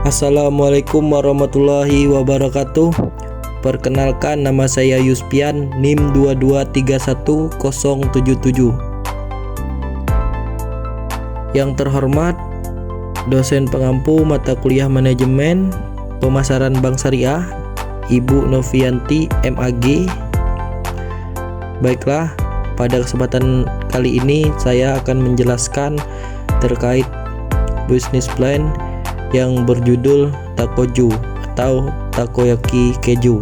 Assalamualaikum warahmatullahi wabarakatuh. Perkenalkan, nama saya Yuspian, NIM 2231077. Yang terhormat dosen pengampu mata kuliah manajemen pemasaran bank syariah, Ibu Novianti MAG. Baiklah, pada kesempatan kali ini saya akan menjelaskan terkait bisnis plan yang berjudul Takoju atau takoyaki keju.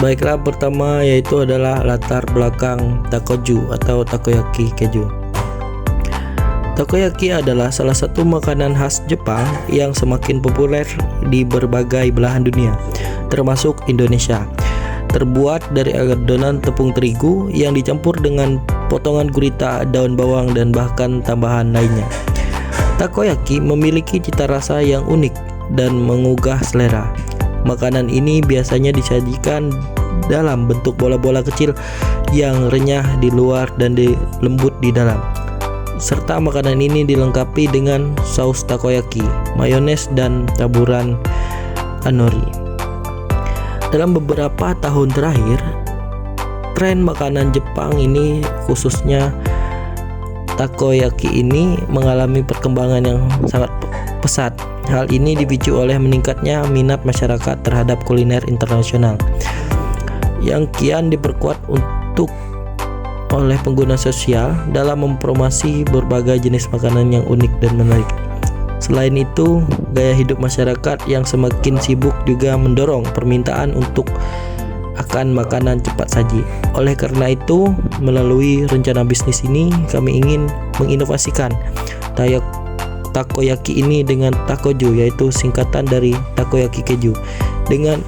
Baiklah, pertama yaitu adalah latar belakang takoju atau takoyaki keju. Takoyaki adalah salah satu makanan khas Jepang yang semakin populer di berbagai belahan dunia, termasuk Indonesia. Terbuat dari adonan tepung terigu yang dicampur dengan potongan gurita, daun bawang, dan bahkan tambahan lainnya. Takoyaki memiliki cita rasa yang unik dan menggugah selera. Makanan ini biasanya disajikan dalam bentuk bola-bola kecil yang renyah di luar dan lembut di dalam. Serta makanan ini dilengkapi dengan saus takoyaki, mayones, dan taburan nori. Dalam beberapa tahun terakhir, tren makanan Jepang ini, khususnya takoyaki ini, mengalami perkembangan yang sangat pesat. Hal ini dipicu oleh meningkatnya minat masyarakat terhadap kuliner internasional yang kian diperkuat oleh pengguna sosial dalam mempromosi berbagai jenis makanan yang unik dan menarik. Selain itu, gaya hidup masyarakat yang semakin sibuk juga mendorong permintaan untuk akan makanan cepat saji. Oleh karena itu, melalui rencana bisnis ini, kami ingin menginovasikan takoyaki ini dengan takoju, yaitu singkatan dari takoyaki keju. Dengan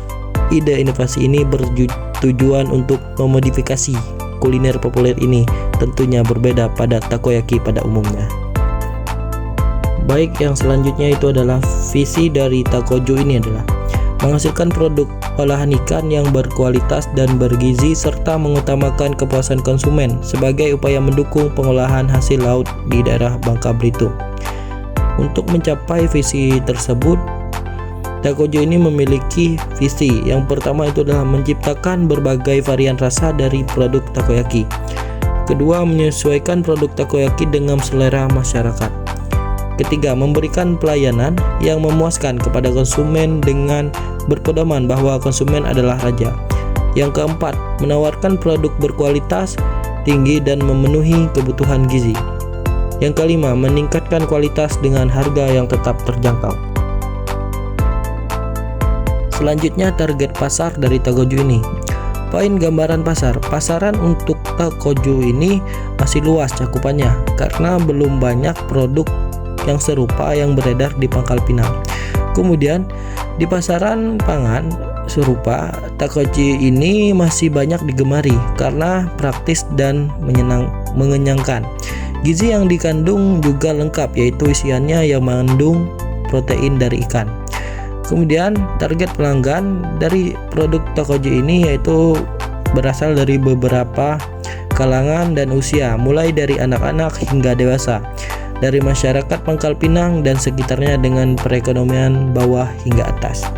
ide inovasi ini bertujuan untuk memodifikasi kuliner populer ini, tentunya berbeda pada takoyaki pada umumnya. Baik, yang selanjutnya itu adalah visi dari takoju ini adalah menghasilkan produk olahan ikan yang berkualitas dan bergizi serta mengutamakan kepuasan konsumen sebagai upaya mendukung pengolahan hasil laut di daerah Bangka Belitung. Untuk mencapai visi tersebut, takoju ini memiliki visi. Yang pertama itu adalah menciptakan berbagai varian rasa dari produk takoyaki. Kedua, menyesuaikan produk takoyaki dengan selera masyarakat. Ketiga, memberikan pelayanan yang memuaskan kepada konsumen dengan berpedoman bahwa konsumen adalah raja. Yang keempat, menawarkan produk berkualitas tinggi dan memenuhi kebutuhan gizi. Yang kelima, meningkatkan kualitas dengan harga yang tetap terjangkau. Selanjutnya, target pasar dari takoju ini. Poin gambaran pasar. Pasaran untuk takoju ini masih luas cakupannya karena belum banyak produk yang serupa yang beredar di Pangkal Pinang. Kemudian, di pasaran pangan serupa, takoju ini masih banyak digemari karena praktis dan mengenyangkan. Gizi yang dikandung juga lengkap, yaitu isiannya yang mengandung protein dari ikan. Kemudian, target pelanggan dari produk takoju ini yaitu berasal dari beberapa kalangan dan usia, mulai dari anak-anak hingga dewasa, dari masyarakat Pangkal Pinang dan sekitarnya dengan perekonomian bawah hingga atas.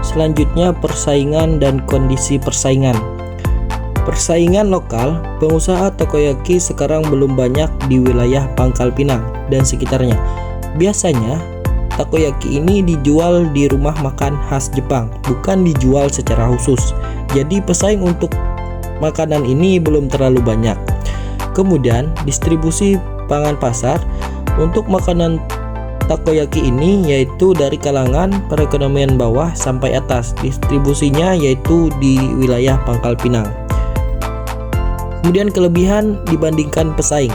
Selanjutnya, persaingan dan kondisi persaingan. Persaingan lokal, pengusaha takoyaki sekarang belum banyak di wilayah Pangkal Pinang dan sekitarnya. Biasanya, takoyaki ini dijual di rumah makan khas Jepang, bukan dijual secara khusus. Jadi pesaing untuk makanan ini belum terlalu banyak. Kemudian, distribusi pangan pasar untuk makanan takoyaki ini yaitu dari kalangan perekonomian bawah sampai atas. Distribusinya yaitu di wilayah Pangkal Pinang. Kemudian kelebihan dibandingkan pesaing.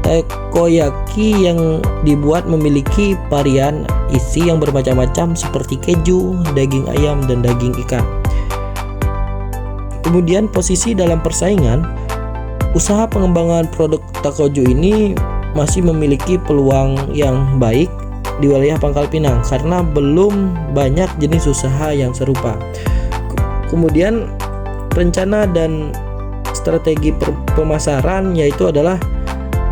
Takoyaki yang dibuat memiliki varian isi yang bermacam-macam seperti keju, daging ayam, dan daging ikan. Kemudian posisi dalam persaingan, usaha pengembangan produk takoju ini masih memiliki peluang yang baik di wilayah Pangkal Pinang karena belum banyak jenis usaha yang serupa. Kemudian rencana dan strategi pemasaran yaitu adalah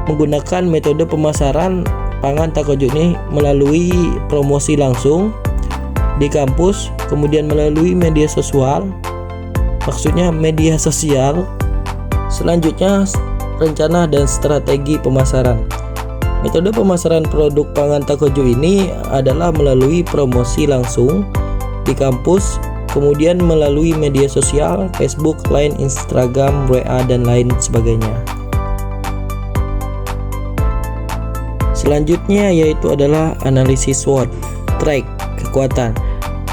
menggunakan metode pemasaran pangan Takojo ini melalui promosi langsung di kampus, kemudian melalui media sosial, selanjutnya rencana dan strategi pemasaran. Metode pemasaran produk pangan Takojo ini adalah melalui promosi langsung di kampus, kemudian melalui media sosial, Facebook, Line, Instagram, WA, dan lain sebagainya. Selanjutnya yaitu adalah analisis SWOT, track kekuatan.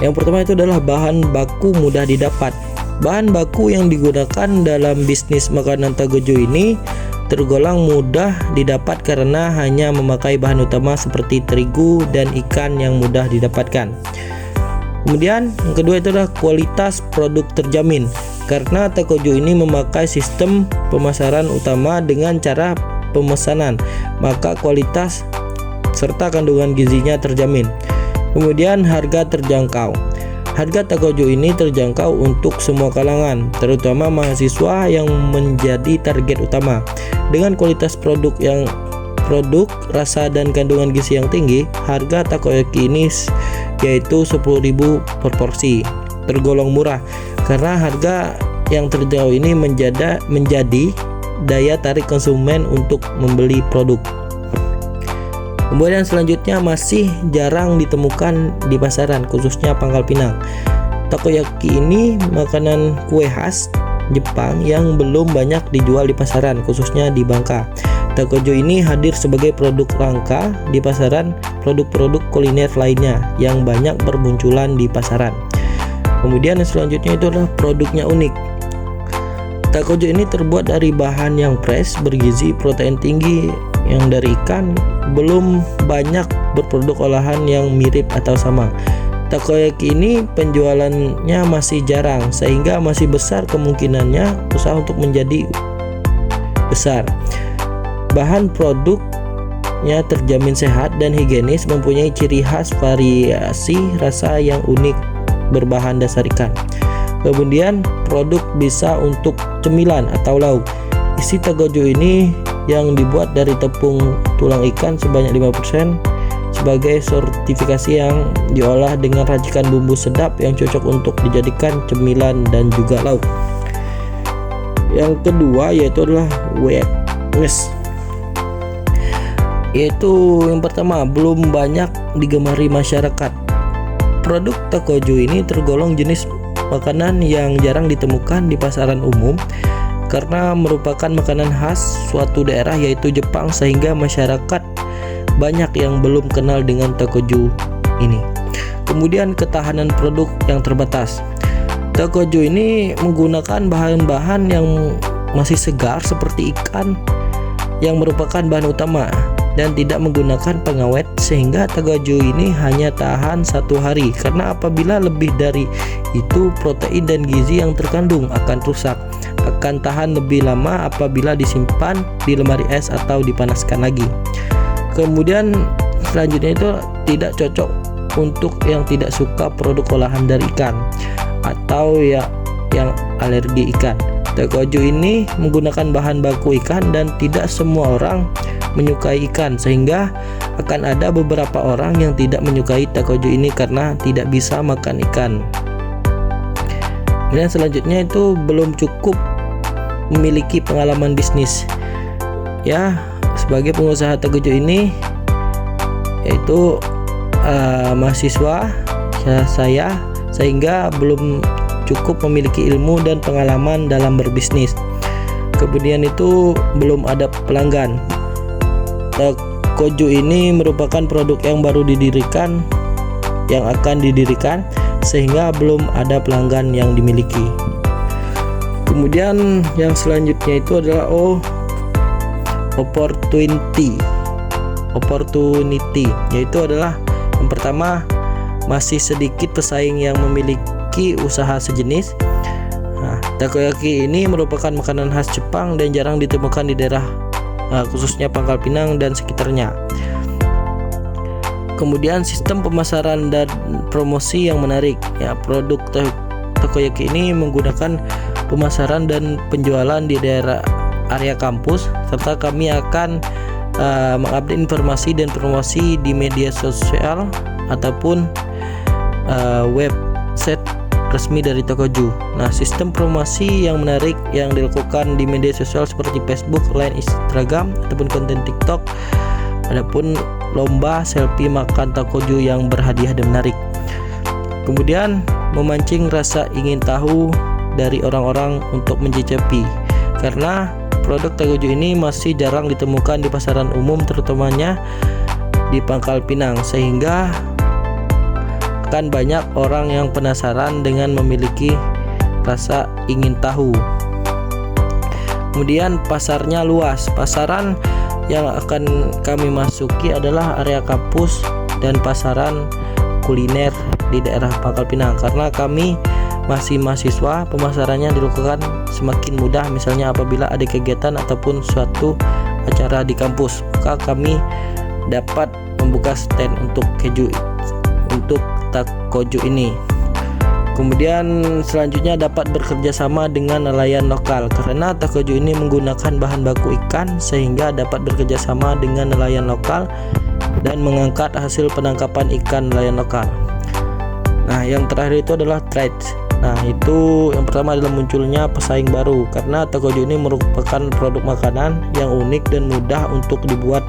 Yang pertama itu adalah bahan baku mudah didapat. Bahan baku yang digunakan dalam bisnis makanan Takojo ini tergolong mudah didapat karena hanya memakai bahan utama seperti terigu dan ikan yang mudah didapatkan. Kemudian yang kedua itu adalah kualitas produk terjamin. Karena Takojo ini memakai sistem pemasaran utama dengan cara pemesanan, maka kualitas serta kandungan gizinya terjamin. Kemudian harga terjangkau. Harga Takojo ini terjangkau untuk semua kalangan, terutama mahasiswa yang menjadi target utama. Dengan kualitas produk, rasa dan kandungan gizi yang tinggi, harga takoyaki ini yaitu 10.000 per porsi. Tergolong murah karena harga yang terjangkau ini menjadi daya tarik konsumen untuk membeli produk. Kemudian selanjutnya masih jarang ditemukan di pasaran, khususnya Pangkal Pinang. Takoyaki ini makanan kue khas Jepang yang belum banyak dijual di pasaran, khususnya di Bangka. Takojo ini hadir sebagai produk langka di pasaran produk-produk kuliner lainnya yang banyak bermunculan di pasaran. Kemudian selanjutnya itu adalah produknya unik. Takojo ini terbuat dari bahan yang fresh, bergizi, protein tinggi yang dari ikan, belum banyak berproduk olahan yang mirip atau sama. Takoyaki ini penjualannya masih jarang sehingga masih besar kemungkinannya usaha untuk menjadi besar. Bahan produknya terjamin sehat dan higienis, mempunyai ciri khas variasi rasa yang unik berbahan dasar ikan. Kemudian produk bisa untuk cemilan atau lauk. Isi Takojo ini yang dibuat dari tepung tulang ikan sebanyak 5% sebagai sertifikasi yang diolah dengan racikan bumbu sedap yang cocok untuk dijadikan cemilan dan juga lauk. Yang kedua yaitu adalah wellness. Yaitu yang pertama, belum banyak digemari masyarakat. Produk Takojo ini tergolong jenis makanan yang jarang ditemukan di pasaran umum karena merupakan makanan khas suatu daerah yaitu Jepang, sehingga masyarakat banyak yang belum kenal dengan Takojo ini. Kemudian ketahanan produk yang terbatas. Takojo ini menggunakan bahan-bahan yang masih segar seperti ikan yang merupakan bahan utama dan tidak menggunakan pengawet, sehingga Takojo ini hanya tahan 1 hari karena apabila lebih dari itu protein dan gizi yang terkandung akan rusak. Akan tahan lebih lama apabila disimpan di lemari es atau dipanaskan lagi. Kemudian selanjutnya itu tidak cocok untuk yang tidak suka produk olahan dari ikan atau yang alergi ikan. Takojo ini menggunakan bahan baku ikan dan tidak semua orang menyukai ikan, sehingga akan ada beberapa orang yang tidak menyukai Takojo ini karena tidak bisa makan ikan. Kemudian selanjutnya itu belum cukup memiliki pengalaman bisnis. Ya, sebagai pengusaha Takojo ini yaitu mahasiswa saya, sehingga belum cukup memiliki ilmu dan pengalaman dalam berbisnis. Kemudian itu belum ada pelanggan. Takojo ini merupakan produk yang baru yang akan didirikan, sehingga belum ada pelanggan yang dimiliki. Kemudian yang selanjutnya itu adalah opportunity, yaitu adalah yang pertama, masih sedikit pesaing yang memiliki usaha sejenis. Takoyaki ini merupakan makanan khas Jepang dan jarang ditemukan di daerah khususnya Pangkal Pinang dan sekitarnya. Kemudian sistem pemasaran dan promosi yang menarik. Ya, produk takoyaki ini menggunakan pemasaran dan penjualan di daerah area kampus, serta kami akan mengupdate informasi dan promosi di media sosial ataupun website resmi dari Tokoju. Nah, sistem promosi yang menarik yang dilakukan di media sosial seperti Facebook, Line, Instagram ataupun konten TikTok. Adapun lomba selfie makan takoju yang berhadiah dan menarik. Kemudian memancing rasa ingin tahu dari orang-orang untuk mencicipi, karena produk takoju ini masih jarang ditemukan di pasaran umum, terutamanya di Pangkal Pinang, sehingga akan banyak orang yang penasaran dengan memiliki rasa ingin tahu. Kemudian pasarnya luas. Pasaran yang akan kami masuki adalah area kampus dan pasaran kuliner di daerah Pangkal Pinang. Karena kami masih mahasiswa, pemasarannya dilakukan semakin mudah. Misalnya apabila ada kegiatan ataupun suatu acara di kampus, maka kami dapat membuka stand untuk takoju ini. Kemudian selanjutnya dapat bekerja sama dengan nelayan lokal, karena takoju ini menggunakan bahan baku ikan, sehingga dapat bekerja sama dengan nelayan lokal dan mengangkat hasil penangkapan ikan nelayan lokal. Nah, yang terakhir itu adalah trade. Nah, itu yang pertama adalah munculnya pesaing baru, karena takoju ini merupakan produk makanan yang unik dan mudah untuk dibuat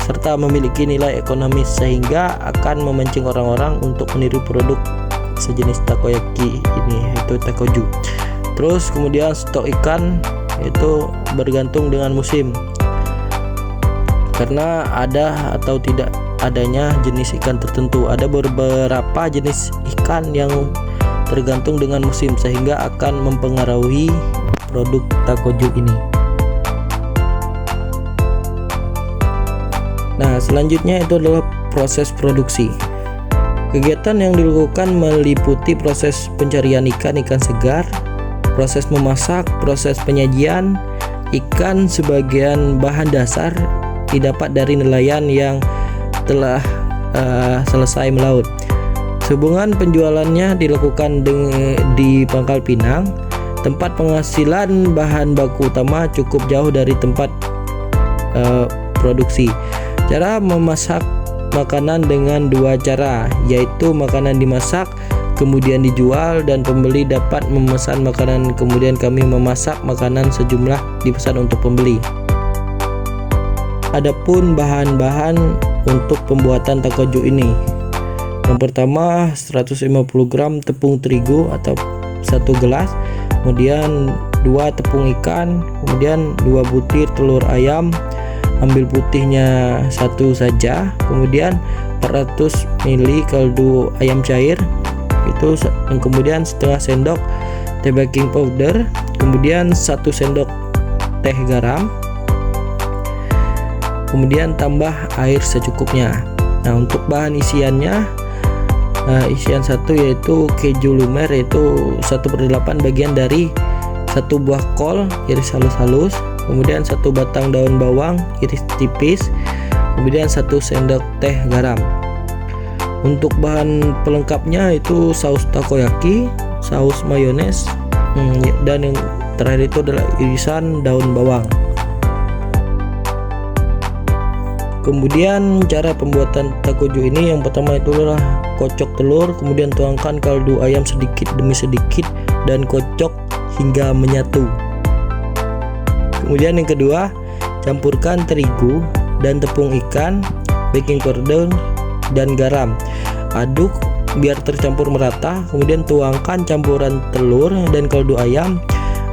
serta memiliki nilai ekonomis, sehingga akan memancing orang-orang untuk meniru produk sejenis takoyaki ini, yaitu takoju. Terus kemudian stok ikan itu bergantung dengan musim, karena ada atau tidak adanya jenis ikan tertentu. Ada beberapa jenis ikan yang tergantung dengan musim, sehingga akan mempengaruhi produk takoju ini. Nah, selanjutnya itu adalah proses produksi. Kegiatan yang dilakukan meliputi proses pencarian ikan segar, proses memasak, proses penyajian. Ikan sebagian bahan dasar didapat dari nelayan yang telah selesai melaut. Hubungan penjualannya dilakukan di Pangkal Pinang. Tempat penghasilan bahan baku utama cukup jauh dari tempat produksi. Cara memasak makanan dengan dua cara, yaitu makanan dimasak kemudian dijual, dan pembeli dapat memesan makanan kemudian kami memasak makanan sejumlah dipesan untuk pembeli. Adapun bahan-bahan untuk pembuatan takoju ini, yang pertama 150 gram tepung terigu atau 1 gelas, kemudian 2 tepung ikan, kemudian 2 butir telur ayam, ambil putihnya 1 saja, kemudian 400 ml kaldu ayam cair itu, kemudian setengah sendok teh baking powder, kemudian 1 sendok teh garam, kemudian tambah air secukupnya. Nah, untuk bahan isiannya, isian 1 yaitu keju lumer, yaitu 1/8 bagian dari 1 buah kol iris halus-halus, kemudian 1 batang daun bawang iris tipis, kemudian 1 sendok teh garam. Untuk bahan pelengkapnya itu saus takoyaki, saus mayones, dan yang terakhir itu adalah irisan daun bawang. Kemudian cara pembuatan takoju ini, yang pertama itu adalah kocok telur, kemudian tuangkan kaldu ayam sedikit demi sedikit dan kocok hingga menyatu. Kemudian yang kedua, campurkan terigu dan tepung ikan, baking powder dan garam. Aduk biar tercampur merata, kemudian tuangkan campuran telur dan kaldu ayam,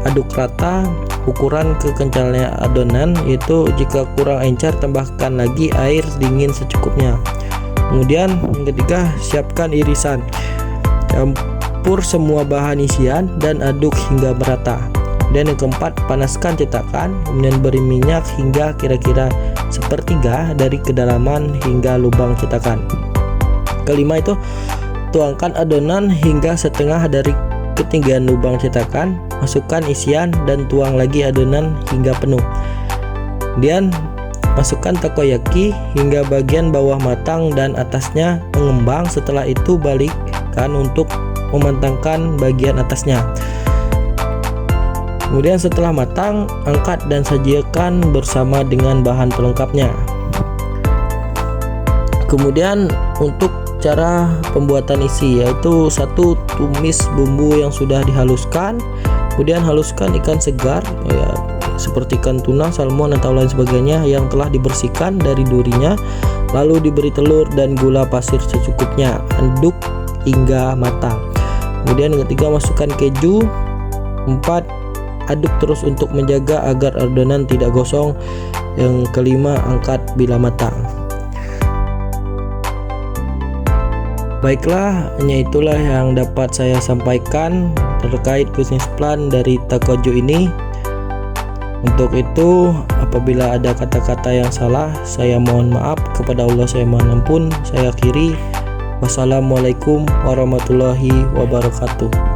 aduk rata. Ukuran kekencalannya adonan, yaitu jika kurang encer tambahkan lagi air dingin secukupnya. Kemudian yang ketiga, siapkan irisan, campur semua bahan isian dan aduk hingga merata. Dan yang keempat, panaskan cetakan, kemudian beri minyak hingga kira-kira 1/3 dari kedalaman hingga lubang cetakan. Kelima itu, tuangkan adonan hingga setengah dari ketinggian lubang cetakan, masukkan isian dan tuang lagi adonan hingga penuh. Kemudian masukkan takoyaki hingga bagian bawah matang dan atasnya mengembang. Setelah itu balikkan untuk mematangkan bagian atasnya. Kemudian setelah matang, angkat dan sajikan bersama dengan bahan pelengkapnya. Kemudian untuk cara pembuatan isi, yaitu 1. Tumis bumbu yang sudah dihaluskan. Kemudian haluskan ikan segar ya, seperti ikan tuna, salmon atau lain sebagainya yang telah dibersihkan dari durinya. Lalu diberi telur dan gula pasir secukupnya. Aduk hingga matang. Kemudian yang ketiga, masukkan keju. 4. Aduk terus untuk menjaga agar adonan tidak gosong. Yang kelima, angkat bila matang. Baiklah, hanya itulah yang dapat saya sampaikan terkait bisnis plan dari Takojo ini. Untuk itu, apabila ada kata-kata yang salah, saya mohon maaf. Kepada Allah saya mohon ampun. Saya akhiri. Wassalamualaikum warahmatullahi wabarakatuh.